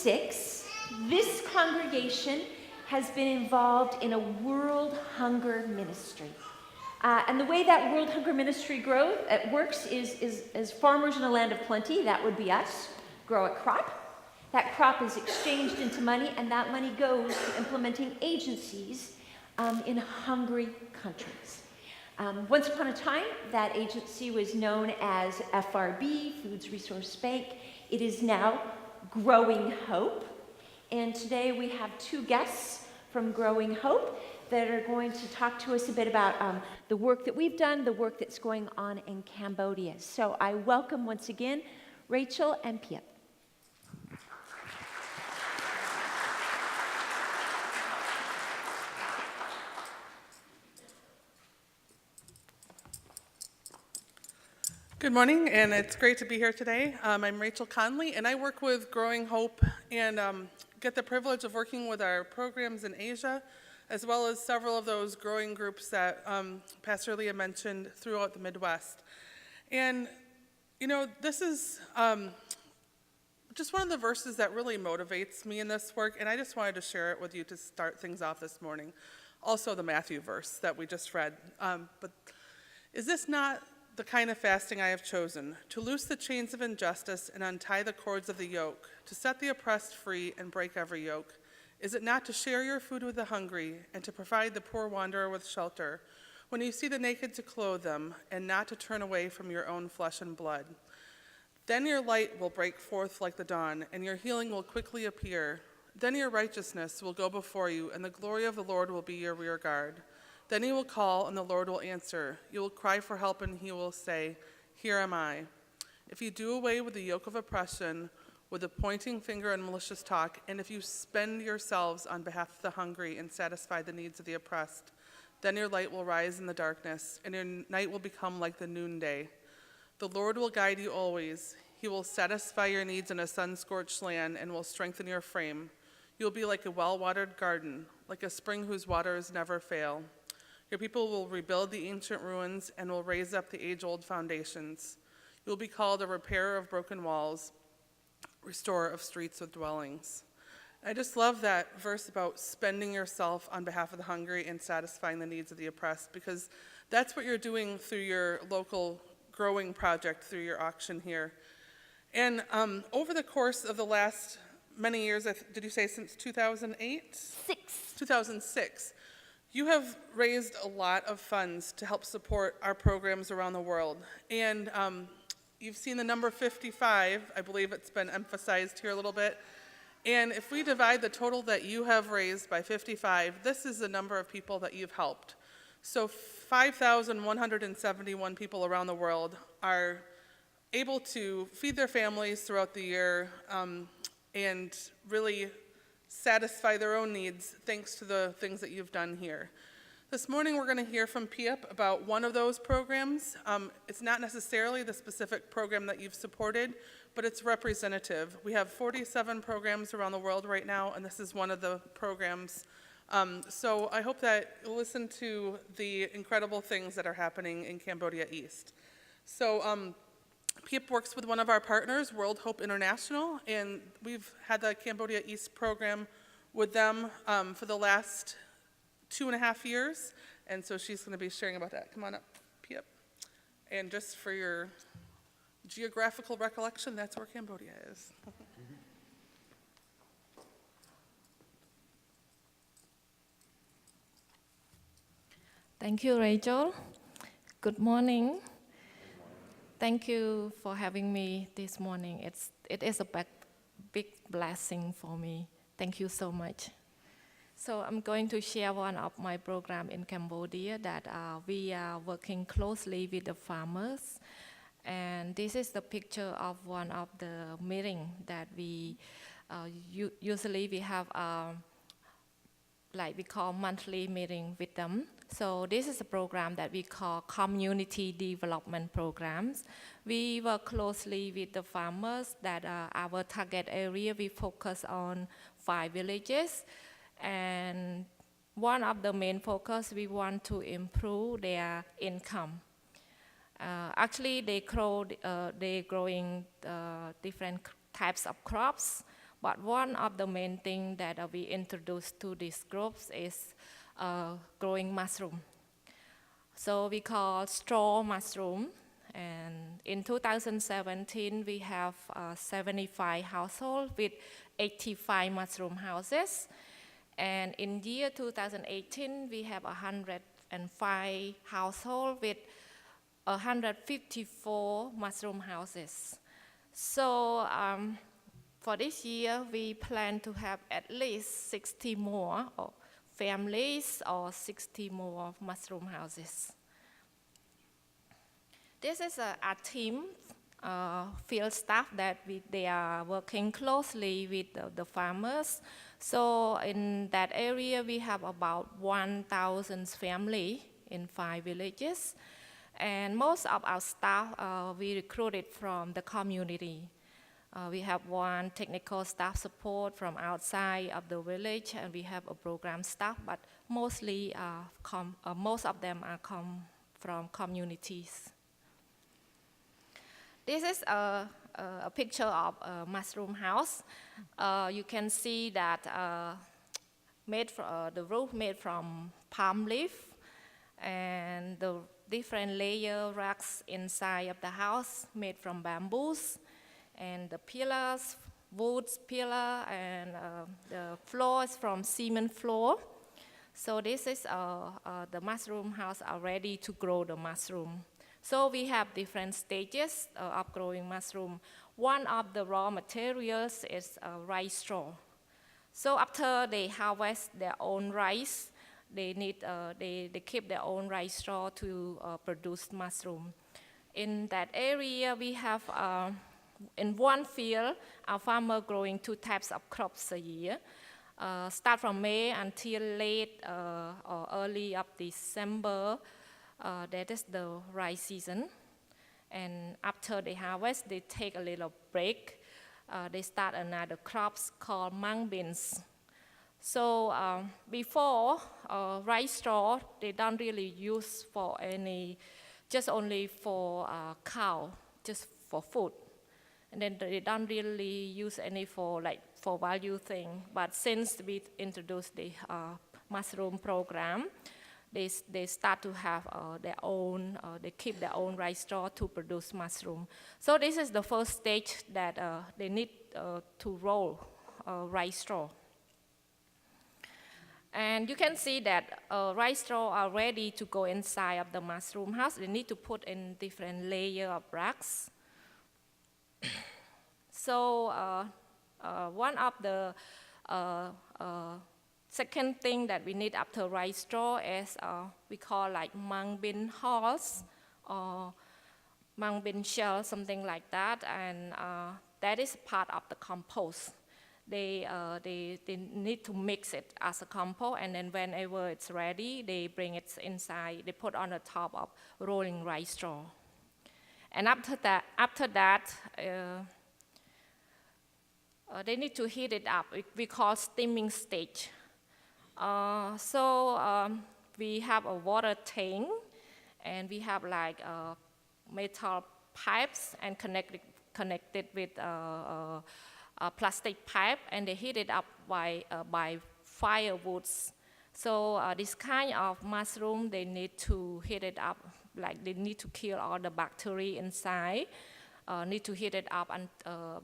2006, this congregation has been involved in a World Hunger Ministry. And the way that World Hunger Ministry works is as farmers in a land of plenty, that would be us, grow a crop. That crop is exchanged into money, and that money goes to implementing agencies in hungry countries. Once upon a time, that agency was known as FRB, Foods Resource Bank. It is now Growing Hope. And today we have two guests from Growing Hope that are going to talk to us a bit about the work that we've done, the work that's going on in Cambodia. So I welcome once again Rachel and Pheap. Good morning, and it's great to be here today. I'm Rachel Conley, and I work with Growing Hope and get the privilege of working with our programs in Asia, as well as several of those growing groups that Pastor Leah mentioned throughout the Midwest. And, you know, this is just one of the verses that really motivates me in this work, and I just wanted to share it with you to start things off this morning. Also the Matthew verse that we just read. But is this not the kind of fasting I have chosen, to loose the chains of injustice and untie the cords of the yoke, to set the oppressed free and break every yoke? Is it not to share your food with the hungry and to provide the poor wanderer with shelter, when you see the naked to clothe them and not to turn away from your own flesh and blood? Then your light will break forth like the dawn, and your healing will quickly appear. Then your righteousness will go before you, and the glory of the Lord will be your rear guard. Then you will call, and the Lord will answer. You will cry for help, and he will say, "Here am I." If you do away with the yoke of oppression, with the pointing finger and malicious talk, and if you spend yourselves on behalf of the hungry and satisfy the needs of the oppressed, then your light will rise in the darkness, and your night will become like the noonday. The Lord will guide you always. He will satisfy your needs in a sun-scorched land and will strengthen your frame. You will be like a well-watered garden, like a spring whose waters never fail. Your people will rebuild the ancient ruins and will raise up the age-old foundations. You will be called a repairer of broken walls, restorer of streets with dwellings. I just love that verse about spending yourself on behalf of the hungry and satisfying the needs of the oppressed, because that's what you're doing through your local growing project, through your auction here. And over the course of the last many years, did you say since 2008? 2006. You have raised a lot of funds to help support our programs around the world. And you've seen the number 55. I believe it's been emphasized here a little bit. And if we divide the total that you have raised by 55, this is the number of people that you've helped. So 5,171 people around the world are able to feed their families throughout the year and really satisfy their own needs thanks to the things that you've done here. This morning we're going to hear from Pheap about one of those programs. It's not necessarily the specific program that you've supported, but it's representative. We have 47 programs around the world right now, and this is one of the programs. So I hope that you'll listen to the incredible things that are happening in Cambodia East. So Pheap works with one of our partners, World Hope International, and we've had the Cambodia East program with them for the last 2.5 years, and so she's going to be sharing about that. Come on up, Pheap. And just for your geographical recollection, that's where Cambodia is. Thank you, Rachel. Good morning. Thank you for having me this morning. It is a big blessing for me. Thank you so much. So I'm going to share one of my programs in Cambodia that we are working closely with the farmers. And this is the picture of one of the meetings that we usually we have like we call monthly meeting with them. So this is a program that we call community development programs. We work closely with the farmers that our target area. We focus on 5 villages, and one of the main focus, we want to improve their income. Actually, they growing different types of crops, But one of the main things that we introduced to these groups is growing mushroom. So we call straw mushroom. And in 2017, we have 75 households with 85 mushroom houses. And in year 2018, we have 105 households with 154 mushroom houses. So for this year, we plan to have at least 60 more families or 60 more mushroom houses. This is a team, field staff that they are working closely with the farmers. So in that area, we have about 1,000 families in 5 villages. And most of our staff, we recruited from the community. We have one technical staff support from outside of the village, and we have a program staff, but mostly most of them are come from communities. This is a picture of a mushroom house. You can see that the roof made from palm leaf, and the different layer racks inside of the house made from bamboos, and the pillars, woods pillar, and the floor is from cement floor. So this is the mushroom house are ready to grow the mushroom. So we have different stages of growing mushroom. One of the raw materials is rice straw. So after they harvest their own rice, they keep their own rice straw to produce mushroom. In that area, we have, in one field, our farmer growing 2 types of crops a year. Start from May until late or early of December. That is the rice season. And after they harvest, they take a little break. They start another crops called mung beans. So before rice straw, they don't really use for any, just only for cow, just for food. And then they don't really use any for value thing. But since we introduced the mushroom program, they start to have their own, they keep their own rice straw to produce mushroom. So this is the first stage that they need to roll rice straw. And you can see that rice straw are ready to go inside of the mushroom house. They need to put in different layer of racks. So one of the second thing that we need after rice straw is we call like mung bean hulls or mung bean shell, something like that, and that is part of the compost. They need to mix it as a compost, and then whenever it's ready, they bring it inside. They put on the top of rolling rice straw, and after that, they need to heat it up. We call steaming stage. We have a water tank, and we have like metal pipes and connected with a plastic pipe, and they heat it up by firewoods. So this kind of mushroom, they need to heat it up, like they need to kill all the bacteria inside. Need to heat it up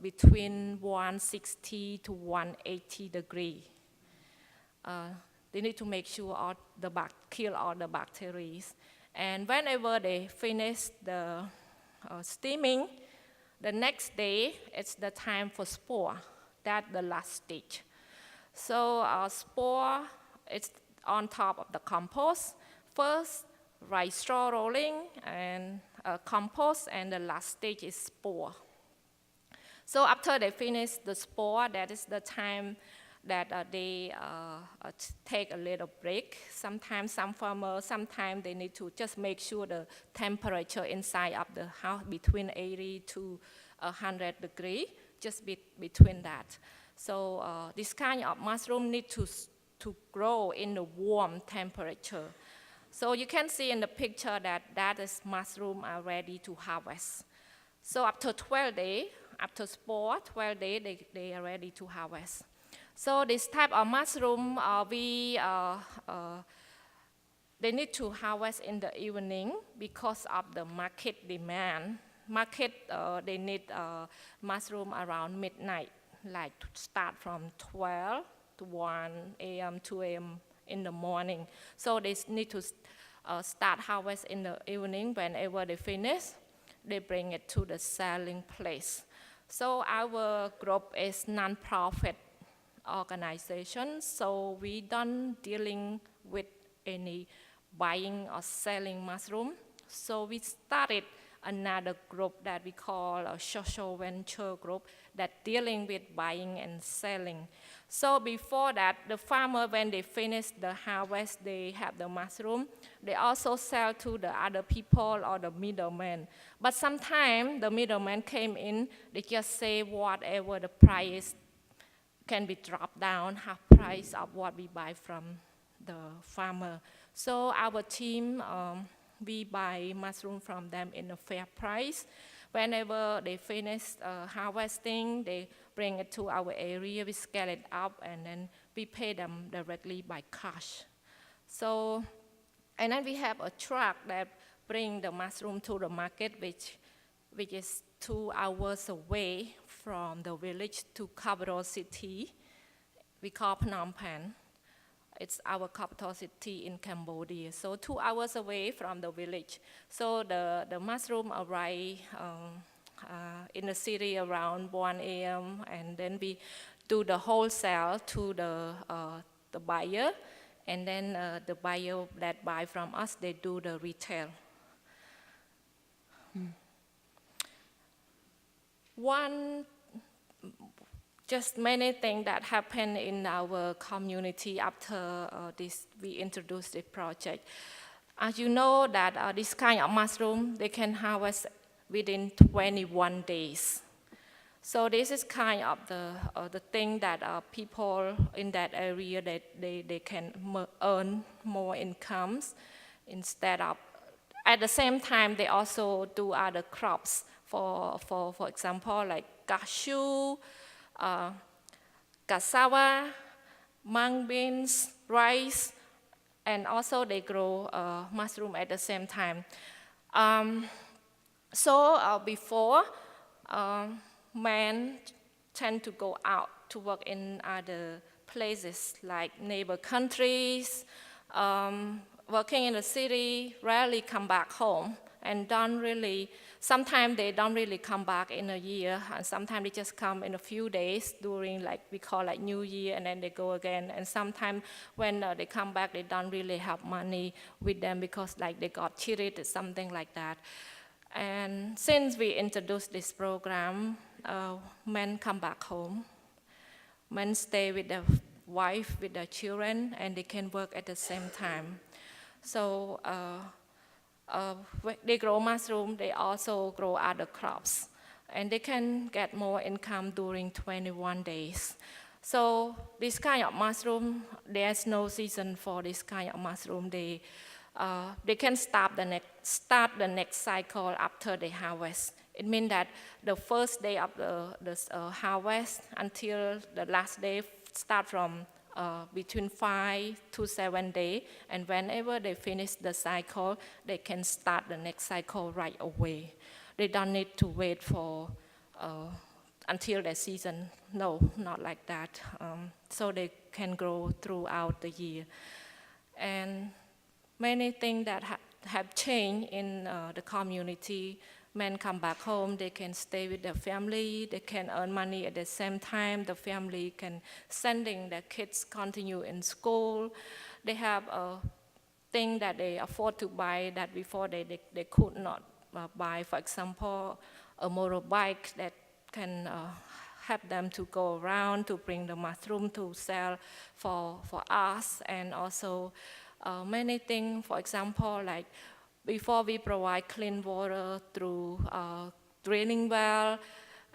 between 160 to 180 degrees. They need to make sure kill all the bacteria. And whenever they finish the steaming, the next day, it's the time for spore. That's the last stage. So spore, it's on top of the compost. First, rice straw rolling and compost, and the last stage is spore. So after they finish the spore, that is the time that they take a little break. Sometimes they need to just make sure the temperature inside of the house between 80 to 100 degrees, just between that. So this kind of mushroom need to grow in the warm temperature. So you can see in the picture that is mushroom are ready to harvest. So after 12 days, after sport, where they are ready to harvest. So this type of mushroom, they need to harvest in the evening because of the market demand. They need mushroom around midnight, like to start from 12 to 1 a.m., 2 a.m. in the morning. So they need to start harvest in the evening. Whenever they finish, they bring it to the selling place. So our group is non-profit organization, so we don't dealing with any buying or selling mushroom. So we started another group that we call a social venture group that dealing with buying and selling. So before that, the farmer, when they finish the harvest, they have the mushroom, they also sell to the other people or the middleman. But sometimes the middleman came in, they just say whatever the price can be dropped down, half price of what we buy from the farmer. So our team, we buy mushroom from them in a fair price. Whenever they finish harvesting, they bring it to our area, we scale it up, and then we pay them directly by cash. So, and then we have a truck that bring the mushroom to the market, which is 2 hours away from the village to capital city. We call Phnom Penh. It's our capital city in Cambodia. So 2 hours away from the village. So the mushroom arrive in the city around 1 a.m. and then we do the wholesale to the buyer. And then the buyer that buy from us, they do the retail. Just many things that happen in our community after we introduced this project. As you know that this kind of mushroom, they can harvest within 21 days. So this is kind of the thing that people in that area, they can earn more incomes instead of, at the same time, they also do other crops. For example, like cashew, cassava, mung beans, rice, and also they grow mushroom at the same time. Before, men tend to go out to work in other places like neighbor countries, working in the city, rarely come back home, and sometimes they don't really come back in a year, and sometimes they just come in a few days during, like we call like New Year, and then they go again. And sometimes when they come back, they don't really have money with them because like they got cheated or something like that. And since we introduced this program, men come back home. Men stay with their wife, with their children, and they can work at the same time. So they grow mushroom, they also grow other crops. And they can get more income during 21 days. So this kind of mushroom, there's no season for this kind of mushroom. They can start the next cycle after they harvest. It means that the first day of the harvest until the last day start from between 5 to 7 days, and whenever they finish the cycle, they can start the next cycle right away. They don't need to wait for until the season. No, not like that. So they can grow throughout the year. And many things that have changed in the community. Men come back home, they can stay with their family, they can earn money at the same time, the family can sending their kids continue in school. They have a thing that they afford to buy that before they could not buy. For example, a motorbike that can help them to go around, to bring the mushroom to sell for us, and also many things, for example, like before we provide clean water through drilling well,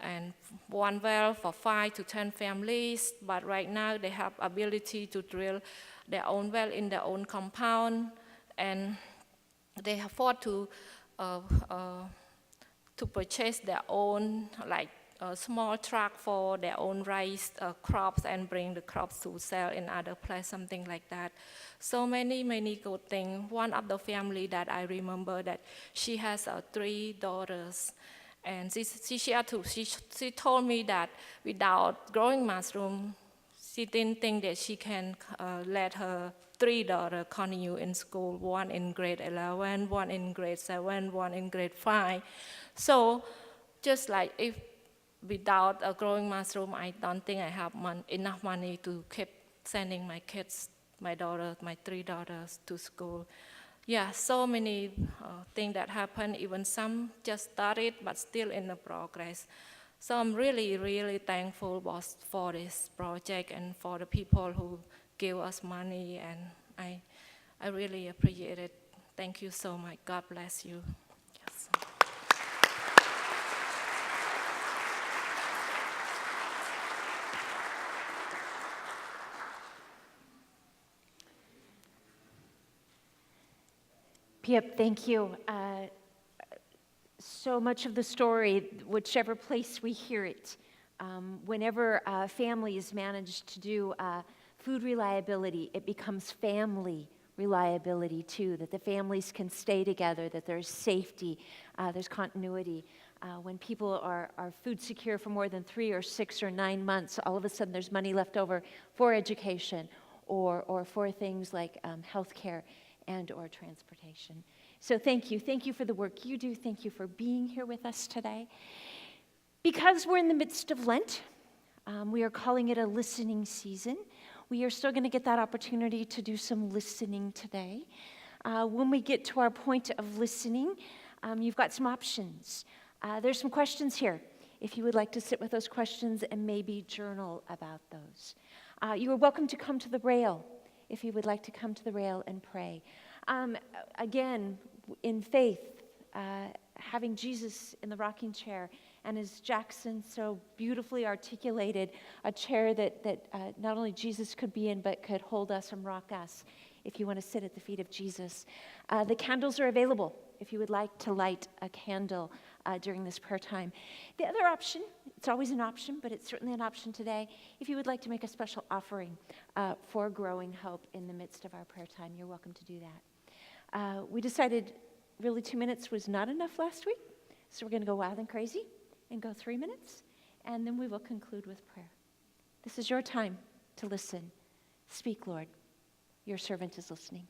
and one well for 5 to 10 families, but right now they have ability to drill their own well in their own compound, and they afford to purchase their own like a small truck for their own rice crops and bring the crops to sell in other place, something like that. So many good things. One of the family that I remember that she has 3 daughters. And she told me that without growing mushroom, she didn't think that she can let her 3 daughters continue in school, one in grade 11, one in grade 7, one in grade 5. So just like if without a growing mushroom, I don't think I have enough money to keep sending my kids, my 3 daughters to school. Yeah, so many things that happen, even some just started, but still in the progress. So I'm really thankful for this project and for the people who give us money, and I really appreciate it. Thank you so much. God bless you. Yes. Pheap, thank you. So much of the story, whichever place we hear it, whenever families manage to do food reliability, it becomes family reliability too, that the families can stay together, that there's safety, there's continuity. When people are food secure for more than 3 or 6 or 9 months, all of a sudden there's money left over for education or for things like health care and or transportation. So thank you. Thank you for the work you do. Thank you for being here with us today. Because we're in the midst of Lent, we are calling it a listening season. We are still going to get that opportunity to do some listening today. When we get to our point of listening, you've got some options. There's some questions here, if you would like to sit with those questions and maybe journal about those. You are welcome to come to the rail, if you would like to come to the rail and pray. Again, in faith, having Jesus in the rocking chair, and as Jackson so beautifully articulated, a chair that not only Jesus could be in, but could hold us and rock us, if you want to sit at the feet of Jesus. The candles are available if you would like to light a candle during this prayer time. The other option, it's always an option, but it's certainly an option today, if you would like to make a special offering for Growing Hope in the midst of our prayer time, you're welcome to do that. We decided really 2 minutes was not enough last week, so we're going to go wild and crazy and go 3 minutes, and then we will conclude with prayer. This is your time to listen. Speak, Lord. Your servant is listening.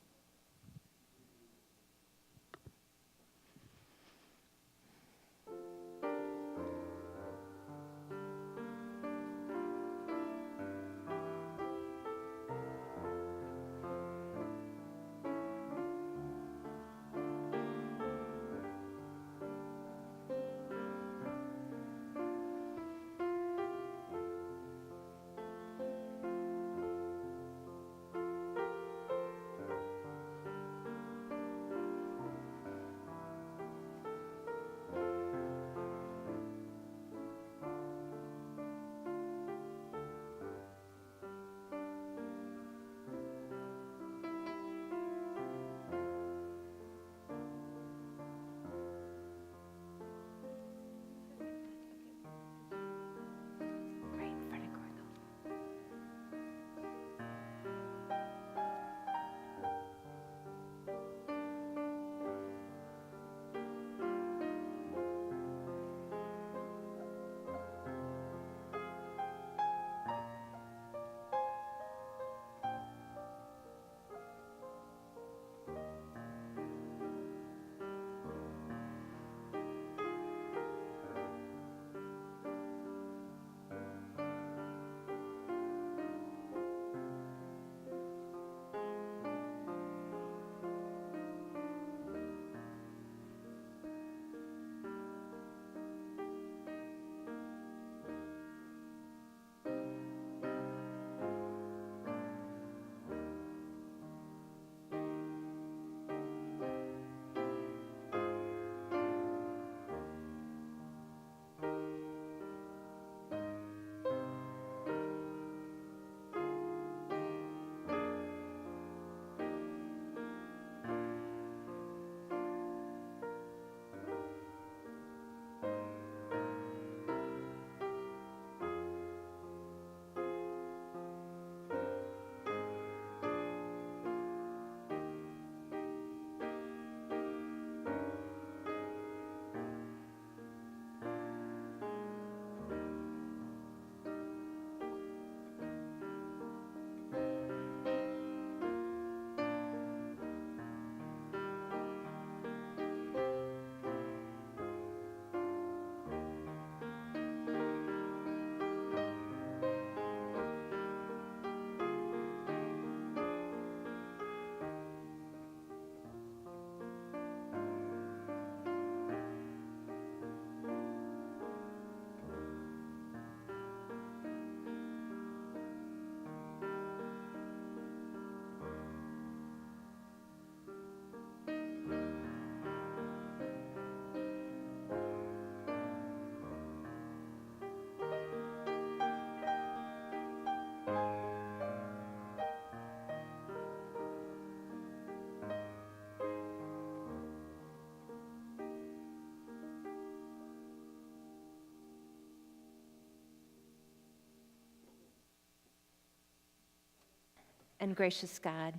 and gracious God,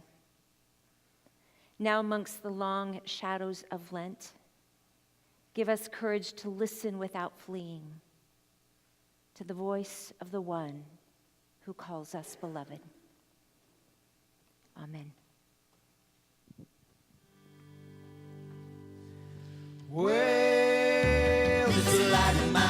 now amongst the long shadows of Lent, give us courage to listen without fleeing to the voice of the one who calls us beloved. Amen. Well, it's a light in my